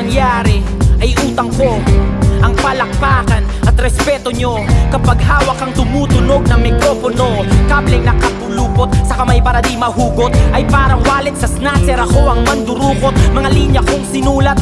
mangyari ay utang ko ang palakpakan at respeto nyo. Kapag hawak ang tumutunog na mikropono, kableng nakapulupot sa kamay para di mahugot, ay parang wallet sa snatcher, ako ang mandurukot. Mga linya kong sinulat,